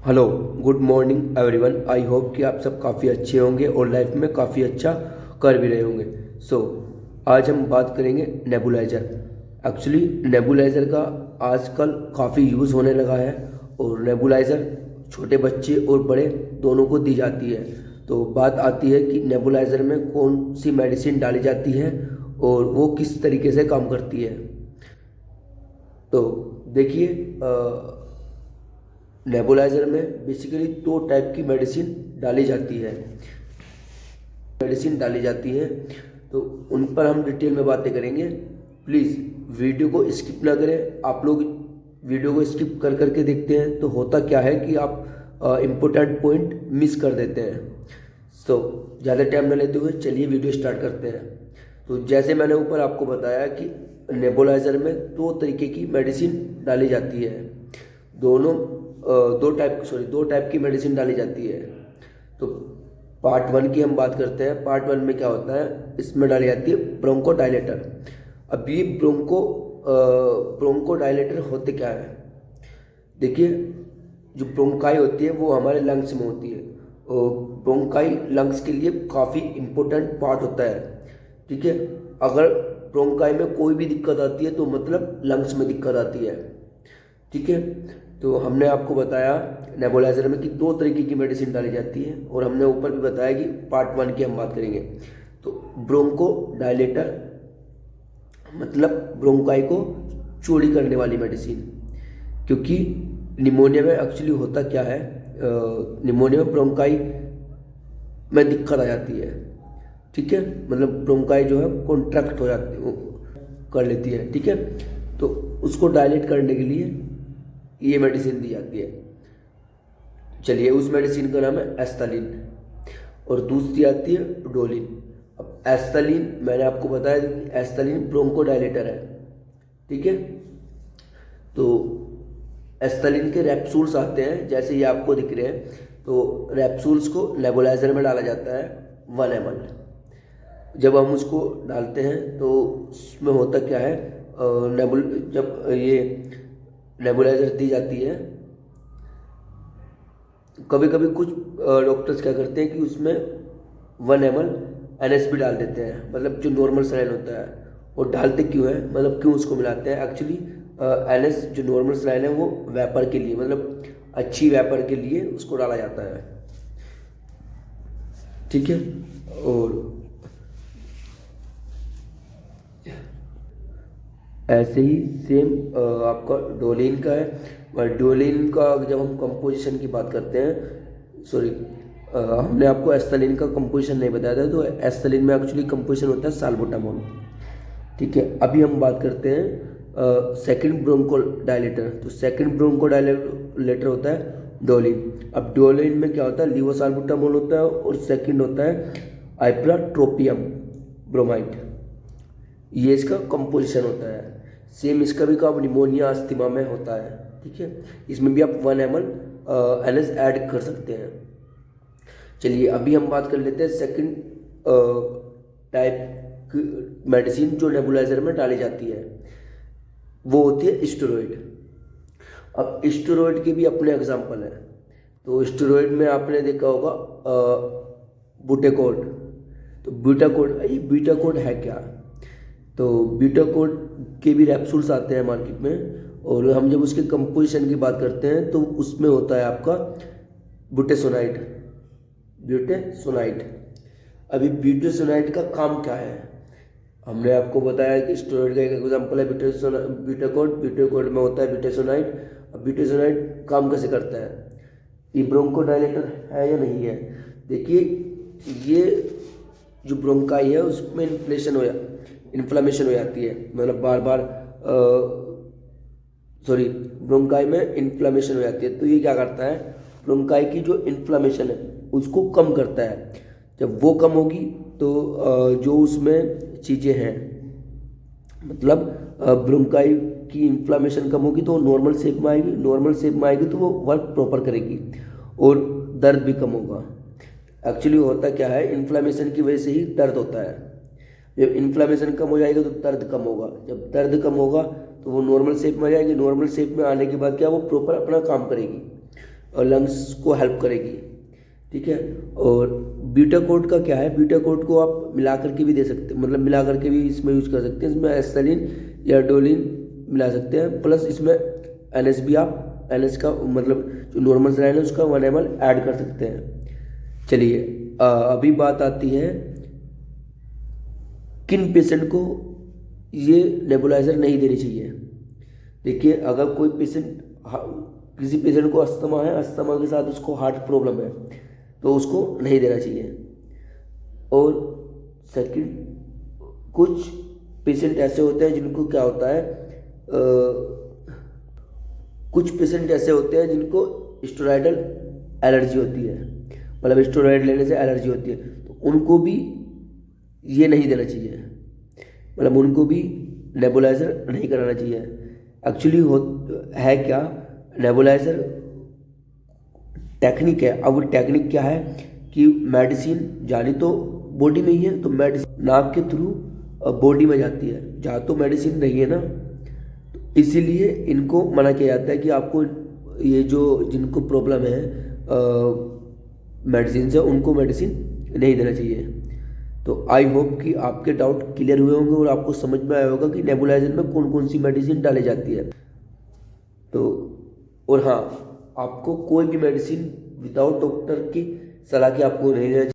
Hello, good morning everyone. I hope कि आप सब काफ़ी अच्छे होंगे और लाइफ में काफ़ी अच्छा कर भी रहे होंगे। आज हम बात करेंगे नेबुलाइज़र। एक्चुअली नेबुलाइज़र का आजकल काफ़ी यूज़ होने लगा है और नेबुलाइज़र छोटे बच्चे और बड़े दोनों को दी जाती है। तो बात आती है कि नेबुलाइज़र में कौन सी मेडिसिन डाली जाती है और वो किस तरीके से काम करती है। तो देखिए, नेबुलाइज़र में बेसिकली दो टाइप की मेडिसिन डाली जाती है। तो उन पर हम डिटेल में बातें करेंगे। प्लीज़ वीडियो को स्किप ना करें। आप लोग वीडियो को स्किप कर करके देखते हैं तो होता क्या है कि आप इम्पोर्टेंट पॉइंट मिस कर देते हैं। ज़्यादा टाइम न लेते हुए चलिए वीडियो स्टार्ट करते हैं। तो जैसे मैंने ऊपर आपको बताया कि नेबुलाइज़र में दो तरीके की मेडिसिन डाली जाती है। दो टाइप की मेडिसिन डाली जाती है। तो पार्ट 1 की हम बात करते हैं। पार्ट 1 में क्या होता है, इसमें डाली जाती है ब्रोंको डायलेटर। अब ये ब्रोंको डायलेटर होते क्या है, देखिए, जो ब्रोंकाई होती है वो हमारे लंग्स में होती है और ब्रोंकाई लंग्स के लिए काफ़ी इम्पोर्टेंट पार्ट होता है। ठीक है, अगर ब्रोंकाई में कोई भी दिक्कत आती है तो मतलब लंग्स में दिक्कत आती है। ठीक है, तो हमने आपको बताया नेबुलाइज़र में कि दो तरीके की मेडिसिन डाली जाती है और हमने ऊपर भी बताया कि पार्ट 1 की हम बात करेंगे। तो ब्रोंको डायलेटर मतलब ब्रोंकाई को चौड़ी करने वाली मेडिसिन, क्योंकि निमोनिया में एक्चुअली होता क्या है, निमोनिया में ब्रोंकाई में दिक्कत आ जाती है। ठीक है, मतलब ब्रोंकाई जो है कॉन्ट्रैक्ट हो जाती कर लेती है। ठीक है, तो उसको डायलेट करने के लिए ये मेडिसिन दी जाती है। चलिए, उस मेडिसिन का नाम है एस्थलीन और दूसरी आती है डोलिन। अब एस्थलीन मैंने आपको बताया कि एस्थलीन ब्रोंको डायलेटर है। ठीक है, तो एस्थलीन के रैप्सूल्स आते हैं जैसे ये आपको दिख रहे हैं। तो रैप्सूल्स को नेबुलाइज़र में डाला जाता है 1 ml। जब हम उसको डालते हैं तो उसमें होता क्या है, जब ये नेबुलाइज़र दी जाती है, कभी कभी कुछ डॉक्टर्स क्या करते हैं कि उसमें 1 ml NS भी डाल देते हैं, मतलब जो नॉर्मल सलाइन होता है। और डालते क्यों है, मतलब क्यों उसको मिलाते हैं, एक्चुअली NS जो नॉर्मल सलाइन है वो वेपर के लिए, मतलब अच्छी वेपर के लिए उसको डाला जाता है। ठीक है, और ऐसे ही सेम आपका डोलिन का है। और डोलिन का जब हम कंपोजिशन की बात करते हैं, हमने आपको एस्थलीन का कंपोजिशन नहीं बताया था। तो एस्थलीन में एक्चुअली कंपोजिशन होता है साल्बुटामोल। ठीक है, अभी हम बात करते हैं सेकंड ब्रोंको डायलेटर। तो सेकंड ब्रोंको डायलेटर होता है डोलिन। अब डोलिन में क्या होता है, लीवोसाल्बुटामोल होता है और सेकंड होता है आइप्राट्रोपियम ब्रोमाइड। ये इसका कंपोजिशन होता है। सेम इसका भी काम निमोनिया अस्थमा में होता है। ठीक है, इसमें भी आप 1 ml NS ऐड कर सकते हैं। चलिए, अभी हम बात कर लेते हैं सेकंड टाइप की मेडिसिन जो नेबुलाइजर में डाली जाती है, वो होती है स्टेरॉइड। अब स्टेरॉइड के भी अपने एग्जाम्पल हैं। तो स्टेरॉइड में आपने देखा होगा बुटेकोड। तो बीटाकोड है क्या, तो बीटाकोड के भी रैप्सूल्स आते हैं मार्केट में और हम जब उसके कंपोजिशन की बात करते हैं तो उसमें होता है आपका ब्यूटेसोनाइड। अभी ब्यूटेसोनाइड का काम क्या है, हमने आपको बताया कि स्टेरॉइड का एक एग्जांपल है ब्यूटेकोड में होता है ब्यूटेसोनाइड। अब ब्यूटेसोनाइड काम कैसे करता है, ये ब्रोंको डायलेटर है या नहीं है। देखिए, ये जो ब्रोंकाई है उसमें इन्फ्लामेशन हो जाती है, मतलब ब्रोंकाई में इन्फ्लामेशन हो जाती है। तो ये क्या करता है, ब्रोंकाई की जो इन्फ्लामेशन है उसको कम करता है। जब वो कम होगी तो जो उसमें चीज़ें हैं, मतलब ब्रोंकाई की इन्फ्लामेशन कम होगी तो नॉर्मल शेप में आएगी तो वो वर्क प्रॉपर करेगी और दर्द भी कम होगा। एक्चुअली होता क्या है, इन्फ्लामेशन की वजह से ही दर्द होता है। जब इन्फ्लामेशन कम हो जाएगा तो दर्द कम होगा, जब दर्द कम होगा तो वो नॉर्मल शेप में आ जाएगी। नॉर्मल शेप में आने के बाद क्या, वो प्रॉपर अपना काम करेगी। और लंग्स को हेल्प करेगी, ठीक है। और बीटा कोड का क्या है, बीटा कोड को आप मिला करके भी दे सकते हैं, मतलब मिला करके भी इसमें यूज कर सकते हैं। इसमें एस्थलीन या डोलिन मिला सकते हैं, प्लस इसमें NS भी आप NS का मतलब जो नॉर्मल सलाइन है उसका 1 ml ऐड कर सकते हैं। चलिए अभी बात आती है किन पेशेंट को ये नेबुलाइजर नहीं देनी चाहिए। देखिए अगर कोई पेशेंट, किसी पेशेंट को अस्थमा है, अस्थमा के साथ उसको हार्ट प्रॉब्लम है, तो उसको नहीं देना चाहिए। और सेकंड, कुछ पेशेंट ऐसे होते हैं जिनको क्या होता है, कुछ पेशेंट ऐसे होते हैं जिनको स्टेरॉयडल एलर्जी होती है, मतलब स्टेरॉयड लेने से एलर्जी होती है, तो उनको भी ये नहीं देना चाहिए, मतलब उनको भी नेबुलाइजर नहीं कराना चाहिए। एक्चुअली है क्या, नेबुलाइजर टेक्निक है। अब वो टेक्निक क्या है कि मेडिसिन जानी तो बॉडी में ही है, तो मेडिसिन नाक के थ्रू बॉडी में जाती है, जहाँ तो मेडिसिन नहीं है ना, तो इसीलिए इनको मना किया जाता है कि आपको ये जो जिनको प्रॉब्लम है मेडिसिन से, उनको मेडिसिन नहीं देना चाहिए। तो आई होप कि आपके डाउट क्लियर हुए होंगे और आपको समझ में आया होगा कि नेबुलाइजर में कौन कौन सी मेडिसिन डाली जाती है। तो और हाँ, आपको कोई भी मेडिसिन विदाउट डॉक्टर की सलाह के आपको नहीं लेना चाहिए।